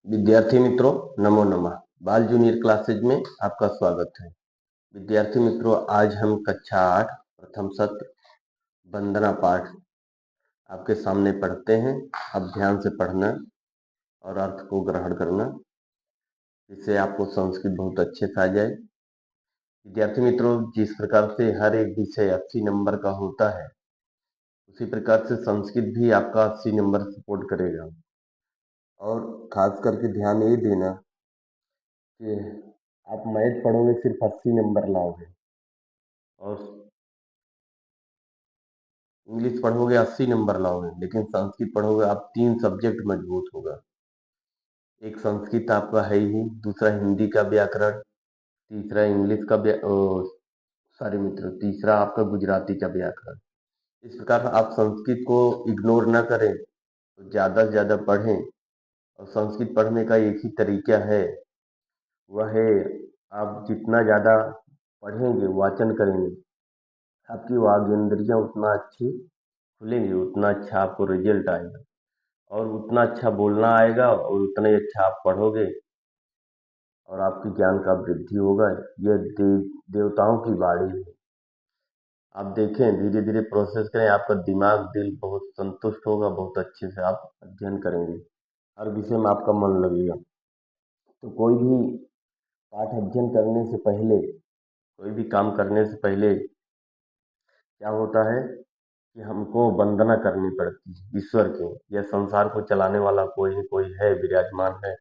विद्यार्थी मित्रों, नमो नमः। बाल जूनियर क्लासेज में आपका स्वागत है। विद्यार्थी मित्रों, आज हम कक्षा 8 प्रथम सत्र वंदना पाठ आपके सामने पढ़ते हैं। अब ध्यान से पढ़ना और अर्थ को ग्रहण करना, जिससे आपको संस्कृत बहुत अच्छे से आ जाए। विद्यार्थी मित्रों, जिस प्रकार से हर एक विषय 80 नंबर का होता है, उसी प्रकार से संस्कृत भी आपका 80 नंबर सपोर्ट करेगा। और खास करके ध्यान ये देना कि आप मैथ पढ़ोगे सिर्फ 80 नंबर लाओगे, और इंग्लिश पढ़ोगे 80 नंबर लाओगे, लेकिन संस्कृत पढ़ोगे आप 3 सब्जेक्ट मजबूत होगा। एक संस्कृत आपका है ही, दूसरा हिंदी का व्याकरण, तीसरा इंग्लिश का सॉरी मित्रों, तीसरा आपका गुजराती का व्याकरण। इस प्रकार आप संस्कृत को इग्नोर ना करें, तो ज़्यादा से ज़्यादा पढ़ें। और संस्कृत पढ़ने का एक ही तरीका है, वह है आप जितना ज़्यादा पढ़ेंगे, वाचन करेंगे, आपकी वागेंद्रियाँ उतना अच्छी खुलेंगी, उतना अच्छा आपको रिजल्ट आएगा, और उतना अच्छा बोलना आएगा, और उतना ही अच्छा आप पढ़ोगे, और आपकी ज्ञान का वृद्धि होगा। यह देवताओं की वाणी है। आप देखें, धीरे धीरे प्रोसेस करें, आपका दिमाग दिल बहुत संतुष्ट होगा, बहुत अच्छे से आप अध्ययन करेंगे, हर विषय में आपका मन लगेगा। तो कोई भी पाठ अध्ययन करने से पहले, कोई भी काम करने से पहले क्या होता है कि हमको वंदना करनी पड़ती है ईश्वर के। यह संसार को चलाने वाला कोई न कोई है, विराजमान है।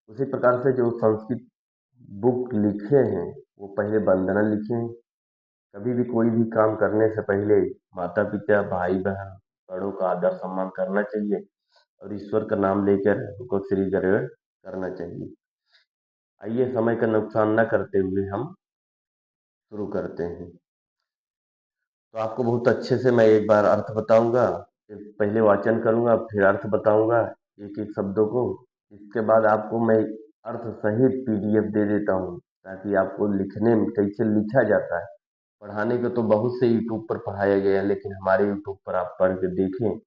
उसी प्रकार से जो संस्कृत बुक लिखे हैं, वो पहले वंदना लिखे हैं। कभी भी कोई भी काम करने से पहले माता पिता, भाई बहन, बड़ों का आदर सम्मान करना चाहिए, और ईश्वर का नाम लेकर उनको श्री गणेश करना चाहिए। आइए, समय का नुकसान न करते हुए हम शुरू करते हैं। तो आपको बहुत अच्छे से मैं एक बार अर्थ बताऊंगा, फिर पहले वाचन करूंगा, फिर अर्थ बताऊंगा एक एक शब्दों को। इसके बाद आपको मैं अर्थ सहित पीडीएफ दे देता हूं, ताकि आपको लिखने में कैसे लिखा जाता है। पढ़ाने को तो बहुत से यूट्यूब पर पढ़ाया गया है, लेकिन हमारे यूट्यूब पर आप पढ़ के देखें,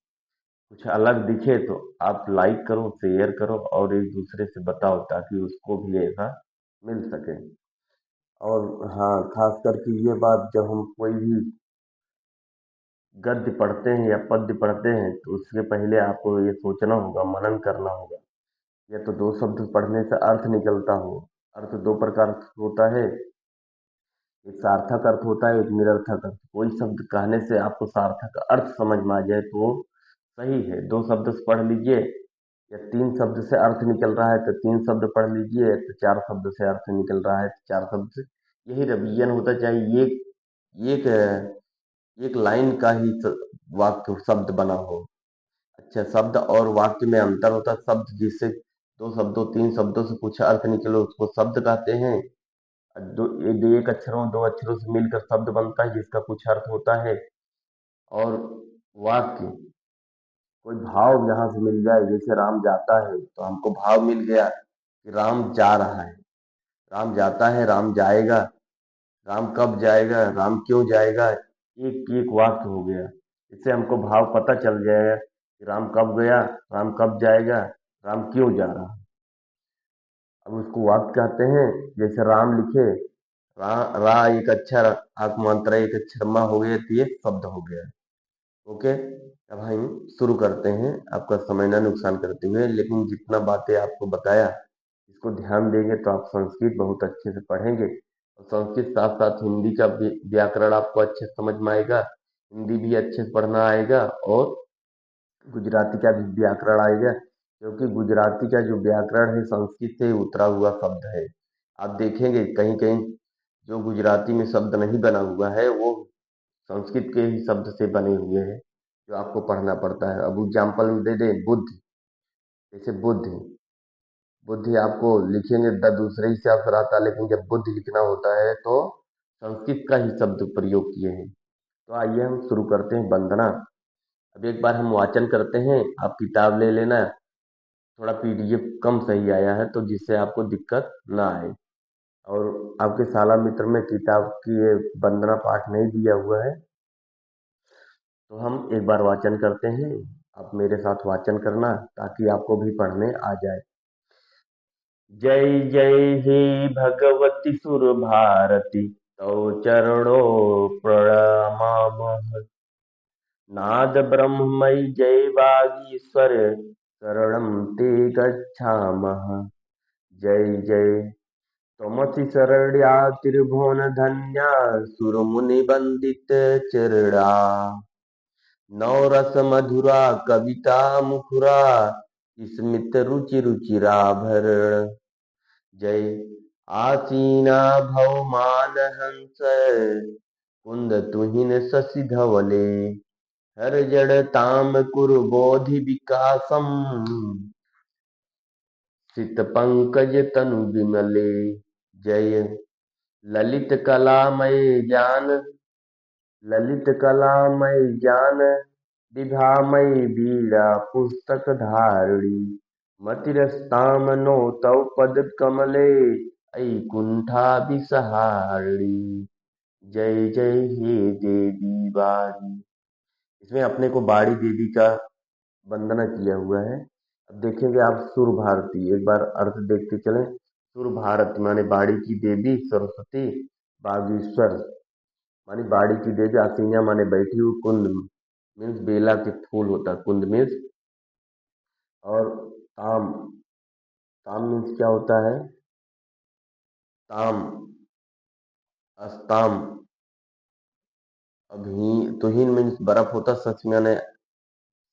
कुछ अलग दिखे तो आप लाइक करो, शेयर करो, और एक दूसरे से बताओ, ताकि उसको भी ऐसा मिल सके। और हाँ, खास करके ये बात, जब हम कोई भी गद्य पढ़ते हैं या पद्य पढ़ते हैं, तो उसके पहले आपको ये सोचना होगा, मनन करना होगा। या तो दो शब्द पढ़ने से अर्थ निकलता हो। अर्थ दो प्रकार होता है, एक सार्थक अर्थ होता है, एक निरर्थक अर्थ। कोई शब्द कहने से आपको सार्थक अर्थ समझ में आ जाए तो वो सही है, दो शब्द से पढ़ लीजिए। या तीन शब्द से अर्थ निकल रहा है तो तीन शब्द पढ़ लीजिए, तो चार शब्द से अर्थ निकल रहा है तो चार शब्द से। यही रिवीजन होता चाहिए। एक एक लाइन का ही वाक्य शब्द बना हो। अच्छा, शब्द और वाक्य में अंतर होता है। शब्द जिससे दो शब्दों, तीन शब्दों से कुछ अर्थ निकले, उसको शब्द कहते हैं। एक अक्षरों, दो अक्षरों से मिलकर शब्द बनता है, जिसका कुछ अर्थ होता है। और वाक्य, कोई भाव यहाँ से मिल जाए, जैसे राम जाता है तो हमको भाव मिल गया कि राम जा रहा है, राम जाता है, राम जाएगा, राम कब जाएगा, राम क्यों जाएगा। एक एक वाक्य हो गया, इससे हमको भाव पता चल जाएगा कि राम कब गया, राम कब जाएगा, राम क्यों जा रहा है। अब उसको वाक्य कहते हैं। जैसे राम लिखे, रा एक अक्षर, आक मात्रा एक अक्षर, मा हो गया, तो ये शब्द हो गया। ओके, अब हम शुरू करते हैं, आपका समय ना नुकसान करते हुए। लेकिन जितना बातें आपको बताया, इसको ध्यान देंगे तो आप संस्कृत बहुत अच्छे से पढ़ेंगे। और संस्कृत साथ साथ हिंदी का व्याकरण आपको अच्छे से समझ में आएगा, हिंदी भी अच्छे से पढ़ना आएगा, और गुजराती का भी व्याकरण आएगा, क्योंकि गुजराती का जो व्याकरण है संस्कृत से उतरा हुआ शब्द है। आप देखेंगे कहीं कहीं जो गुजराती में शब्द नहीं बना हुआ है, वो संस्कृत के ही शब्द से बने हुए हैं, जो आपको पढ़ना पड़ता है। अब एग्जाम्पल दे दें, बुद्ध, जैसे बुद्ध, बुद्धि आपको लिखेंगे द दूसरे ही से अक्षर आता है, लेकिन जब बुद्ध लिखना होता है तो संस्कृत का ही शब्द प्रयोग किए हैं। तो आइए हम शुरू करते हैं वंदना। अब एक बार हम वाचन करते हैं, आप किताब ले लेना। थोड़ा पीडीएफ कम सही आया है, तो जिससे आपको दिक्कत ना आए। और आपके शाला मित्र में किताब की ये वंदना पाठ नहीं दिया हुआ है, तो हम एक बार वाचन करते हैं, आप मेरे साथ वाचन करना ताकि आपको भी पढ़ने आ जाए। जय जय हे भगवती सुर भारती, तौ चरणों प्रणमामः। नाद ब्रह्ममयि जय वागीश्वर, शरणं ते गच्छामः। जय जय त्वमसि शरण्या त्रिभुवन धन्या, सुरमुनिवन्दित चरणा। नवरस मधुरा कविता मुखुरा, स्मित रुचि रुचिराभर। जय आसीना भवमान हंस, कुंद तुहिन शशि धवले। हर जड़ ताम कुरु बोधि विकासम, सित पंकज तनु विमले। जय ललित कलामय ज्ञान, ललित कलामय ज्ञान विभामयी बीड़ा पुस्तक धारिणी। मतिरस्ताम नो तव पद कमले, ऐ कुंठा विसहारिणी। जय जय हे देवी बारी। इसमें अपने को बाड़ी देवी का वंदना किया हुआ है। अब देखेंगे आप सुर भारती, एक बार अर्थ देखते चलें। सुर भारती माने बाड़ी की देवी सरस्वती, बागेश्वर मानी बाड़ी की देवी, आसीना माने बैठी हुई, कुंद मीन्स बेला के फूल होता है, कुंद मीन्स। और ताम, ताम मीन्स क्या होता है? ताम, अस्ताम। अभी तुहिन मीन्स बर्फ होता, सच माने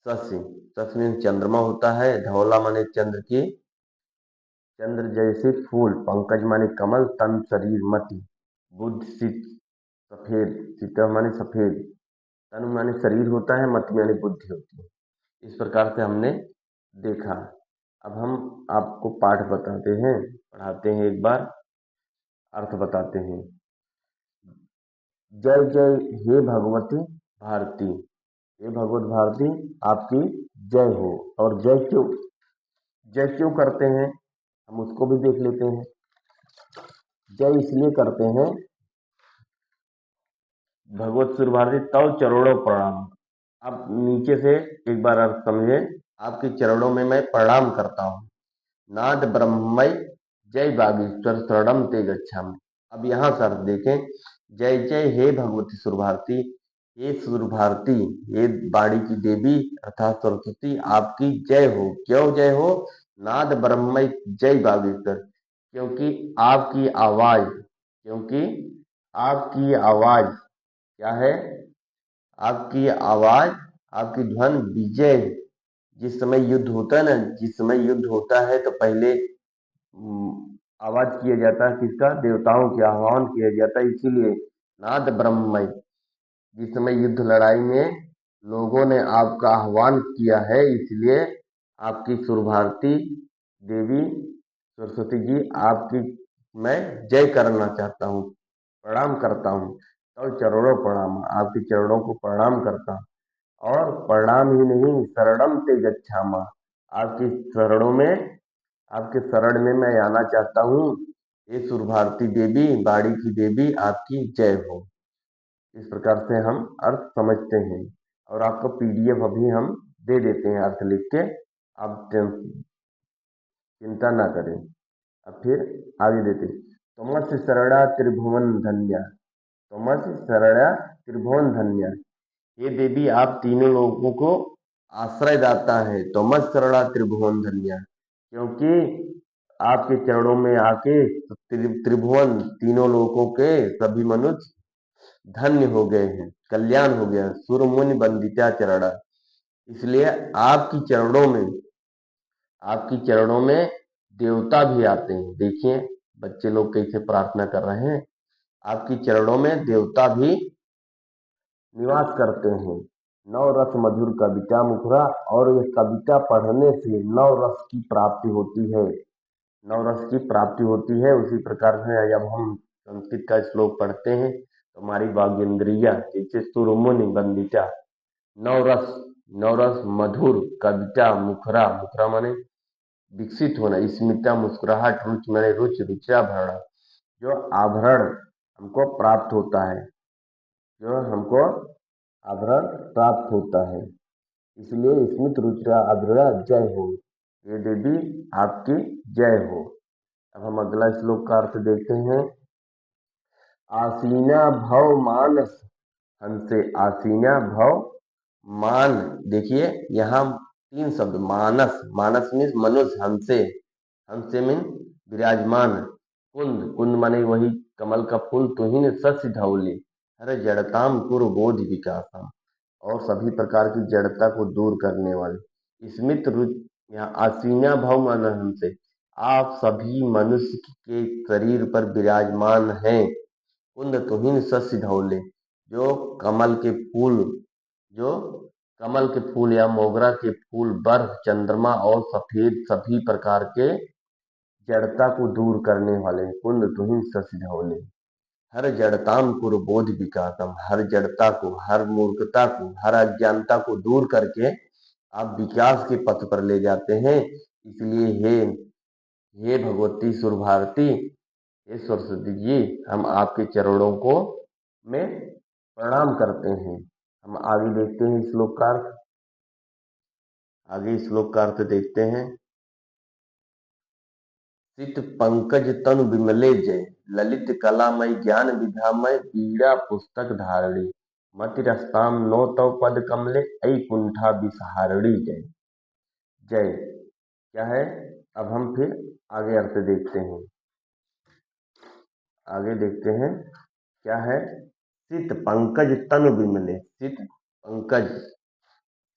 शशि, शशि मीन्स चंद्रमा होता है, धौला माने चंद्र की, चंद्र जैसे फूल, पंकज माने कमल, तन शरीर मति, बुद्ध सित सफेद, सित माने सफेद, तन माने शरीर होता है, मति माने बुद्धि होती है। इस प्रकार से हमने देखा। अब हम आपको पाठ बताते हैं, पढ़ाते हैं, एक बार अर्थ बताते हैं। जय जय हे भगवती भारती, हे भगवत भारती आपकी जय हो। और जय क्यों करते हैं हम उसको भी देख लेते हैं। जय इसलिए करते हैं, भगवत सुर भारती तव चरणों प्रणाम। आप नीचे से एक बार अर्थ समझे, आपके चरणों में मैं प्रणाम करता हूँ। नाद ब्रह्ममय जय बागेश्वर, शरणम ते गच्छामि। अब यहाँ से अर्थ देखें। जय जय हे भगवती सुर भारती, हे सुर भारती, हे बाड़ी की देवी अर्थात सरस्वती, आपकी जय हो। क्यों जय हो? नाद ब्रह्ममय जय बागेश्वर, क्योंकि आपकी आवाज, क्योंकि आपकी आवाज क्या है? आपकी आवाज, आपकी ध्वन विजय। जिस समय युद्ध होता है ना, जिस समय युद्ध होता है तो पहले आवाज किया जाता है किसका? देवताओं की आह्वान किया जाता है, इसीलिए नाद ब्रह्ममय। जिस समय युद्ध लड़ाई में लोगों ने आपका आह्वान किया है, इसलिए आपकी सुर भारती देवी सरस्वती जी आपकी मैं जय करना चाहता हूँ, प्रणाम करता हूँ। तो चरणों प्रणाम, आपके चरणों को प्रणाम करता हूँ। और प्रणाम ही नहीं, शरणम ते गच्छामा, आपकी शरणों में, आपके शरण में मैं आना चाहता हूँ। ये सुर भारती देवी, बाड़ी की देवी आपकी जय हो। इस प्रकार से हम अर्थ समझते हैं और आपको पीडीएफ अभी हम दे देते हैं अर्थ लिख के, आप चिंता ना करें। अब फिर आगे देते, तमस शरणा त्रिभुवन धन्या, तमस शरणा त्रिभुवन धन्या। ये देवी आप तीनों लोगों को आश्रय दाता है, तमस शरणा त्रिभुवन धन्या, क्योंकि आपके चरणों में आके त्रिभुवन, तीनों लोगों के सभी मनुष्य धन्य हो गए हैं, कल्याण हो गया। सुरमुनि बंदिता चरणा, इसलिए आपकी चरणों में, आपकी चरणों में देवता भी आते हैं। देखिए बच्चे लोग कैसे प्रार्थना कर रहे हैं, आपकी चरणों में देवता भी निवास करते हैं। नव रस मधुर कविता मुखरा, और यह कविता पढ़ने से नव रस की प्राप्ति होती है, नव रस की प्राप्ति होती है। उसी प्रकार से जब हम संस्कृत का श्लोक पढ़ते हैं तो हमारी वाग्यंद्रिया जैसे सुरमुनि बंदिता, नवरस, नवरस मधुर कविता मुखरा, मुखरा माने विकसित होना, स्मिता मुस्कुराहट, रुचि माने रुचि, रुचिराभरण, जो आभरण हमको प्राप्त होता है, जो हमको आभरण प्राप्त होता है। इसलिए स्मित रुचिरा अग्रया जय हो, हे देवी आपकी जय हो। अब हम अगला श्लोक का अर्थ देखते हैं। आसीना भव मानस हमसे, आसीना भव मान। देखिए यहाँ तीन शब्द, मानस, मानस मीन्स मनुष्य, हमसे, हमसे मीन विराजमान, कुंद, कुंद माने वही कमल का फूल, तुहिन सस्य धौली, हर जड़ताम कुरु बोध विकासम, और सभी प्रकार की जड़ता को दूर करने वाले, स्मित रुचि, यहाँ आसीना भव माना हमसे, आप सभी मनुष्य के शरीर पर विराजमान हैं। कुंद तुहिन सस्य धौले, जो कमल के फूल, जो कमल के फूल या मोगरा के फूल, बर्फ, चंद्रमा और सफेद सभी प्रकार के जड़ता को दूर करने वाले, कुंद तुहिन सस्य धौले, हर जड़ताम कुरबोध विकासम, हर जड़ता को, हर मूर्खता को, हर अज्ञानता को दूर करके आप विकास के पथ पर ले जाते हैं। इसलिए हे भगवती सुर भारती, हे सरस्वती जी, हम आपके चरणों को में प्रणाम करते हैं। हम आगे देखते हैं श्लोक का अर्थ। आगे श्लोक का अर्थ देखते हैं। सित पंकज तनु विमले जय, ललित कलामय ज्ञान विधामय, पीड़ा पुस्तक धारणी, मतिरस्ताम नो तव पद कमले, ऐ कुंठा विसहारणी जय। जय क्या है? अब हम फिर आगे अर्थ देखते हैं। आगे देखते हैं क्या है। सित पंकज तनु विमले, सित पंकज,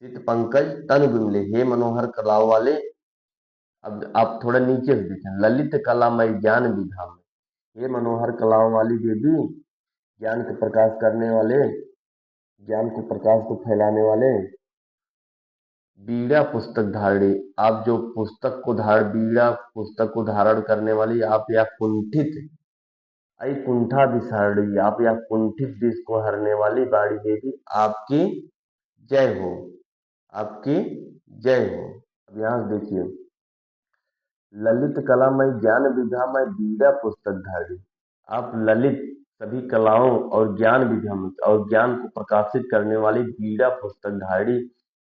सित पंकज तनु विमले, हे मनोहर कलाओं वाले। अब आप थोड़ा नीचे से देखें, ललित कलामय ज्ञान विधामय, हे मनोहर कलाओं वाली देवी, ज्ञान को प्रकाश करने वाले, ज्ञान को प्रकाश को फैलाने वाले, बीड़ा पुस्तक धारणी, आप जो पुस्तक को बीड़ा पुस्तक को धारण करने वाली, आप या कुंठित, आई कुंठा विसारणी, आप या कुंठित दिश को हरने वाली बाड़ी देवी, आपकी जय हो, आपकी जय हो। अब यहाँ से देखिए, ललित कलामय ज्ञान विधामय बीड़ा पुस्तक धारणी, आप ललित सभी कलाओं और ज्ञान विधामय और ज्ञान को प्रकाशित करने वाली बीड़ा पुस्तक धारणी,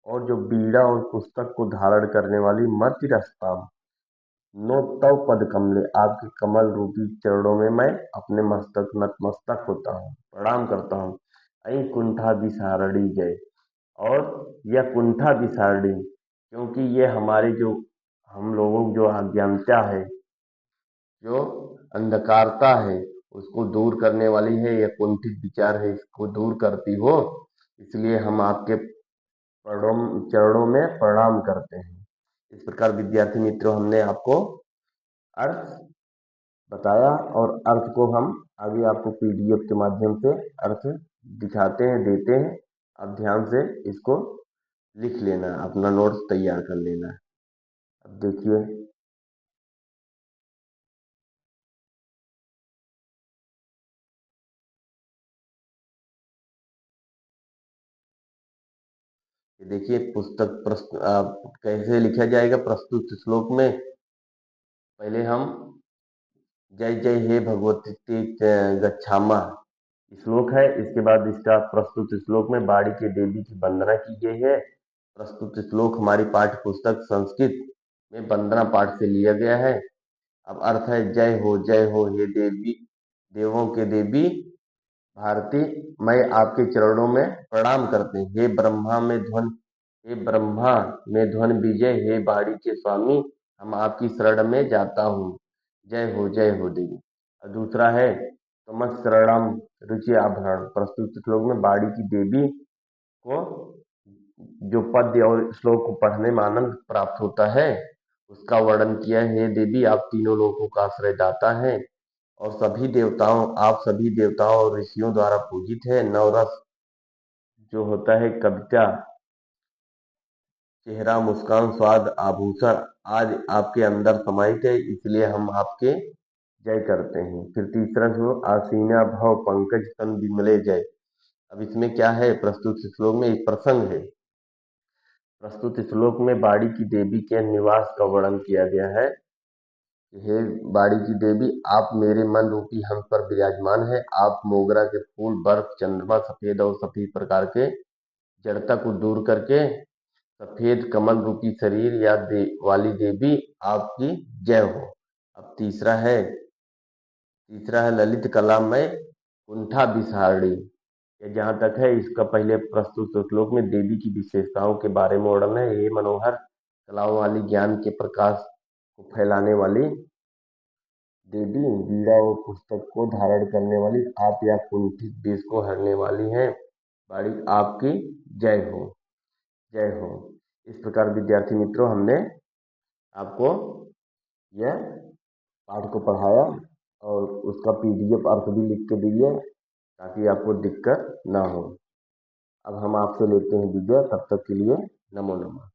और जो बीड़ा और पुस्तक को धारण करने वाली, मति रस्ताम नो तव पद कमले, आपके कमल रूपी चरणों में मैं अपने मस्तक नतमस्तक होता हूँ, प्रणाम करता हूँ। ऐ कुंठा विसारणी जय, और यह कुंठा विसारणी, क्योंकि ये हमारे जो, हम लोगों की जो अज्ञानता है, जो अंधकारता है, उसको दूर करने वाली है, यह कुंठित विचार है, इसको दूर करती हो, इसलिए हम आपके चरणों में प्रणाम करते हैं। इस प्रकार विद्यार्थी मित्रों, हमने आपको अर्थ बताया, और अर्थ को हम आगे आपको पीडीएफ के माध्यम से अर्थ दिखाते हैं, देते हैं। आप ध्यान से इसको लिख लेना, अपना नोट्स तैयार कर लेना। अब देखिए, देखिए पुस्तक कैसे लिखा जाएगा प्रस्तुत श्लोक में। पहले हम जय जय हे भगवती गच्छामा श्लोक है, इसके बाद इसका प्रस्तुत श्लोक में बाड़ी के देवी की वंदना की गई है। प्रस्तुत श्लोक हमारी पाठ्य पुस्तक संस्कृत में वंदना पाठ से लिया गया है। अब अर्थ है, जय हो हे देवी, देवों के देवी भारती, मैं आपके चरणों में प्रणाम करते हैं। हे ब्रह्मा में ध्वन विजय, हे बाड़ी के स्वामी, हम आपकी शरण में जाता हूँ। जय हो देवी। और दूसरा है, तमस शरणम रुचि आभरण, प्रस्तुत श्लोक में बाड़ी की देवी को जो पद्य और श्लोक को पढ़ने में आनंद प्राप्त होता है, उसका वर्णन किया है। हे देवी, आप तीनों लोगों का आश्रय दाता है, और आप सभी देवताओं और ऋषियों द्वारा पूजित है। नवरस जो होता है, कविता, चेहरा, मुस्कान, स्वाद, आभूषण आज आपके अंदर समाहित है, इसलिए हम आपके जय करते हैं। फिर तीसरा श्लोक, आसीना भव पंकज तन विमले जय। अब इसमें क्या है, प्रस्तुत श्लोक में एक प्रसंग है। प्रस्तुत श्लोक में बाड़ी की देवी के निवास का वर्णन किया गया है। हे बाड़ी की देवी, आप मेरे मन रूपी हंस पर विराजमान है। आप मोगरा के फूल, बर्फ, चंद्रमा, सफेद और सभी प्रकार के जड़ता को दूर करके सफेद कमल रूपी शरीर या वाली देवी आपकी जय हो। अब तीसरा है ललित कला में कुंठा विसारणी। ये जहाँ तक है इसका पहले प्रस्तुत श्लोक में देवी की विशेषताओं के बारे में वर्णन है। ये मनोहर कलाओं वाली ज्ञान के प्रकाश को फैलाने वाली देवी, वीणा और पुस्तक को धारण करने वाली आप या कुंठित देश को हरने वाली हैं, बाड़ी आपकी जय हो, जय हो। इस प्रकार विद्यार्थी मित्रों हमने आपको यह पाठ को पढ़ाया और उसका पीडीएफ अर्थ भी लिख के दिए ताकि आपको दिक्कत ना हो। अब हम आपसे लेते हैं विदा, तब तक के लिए नमो नमः।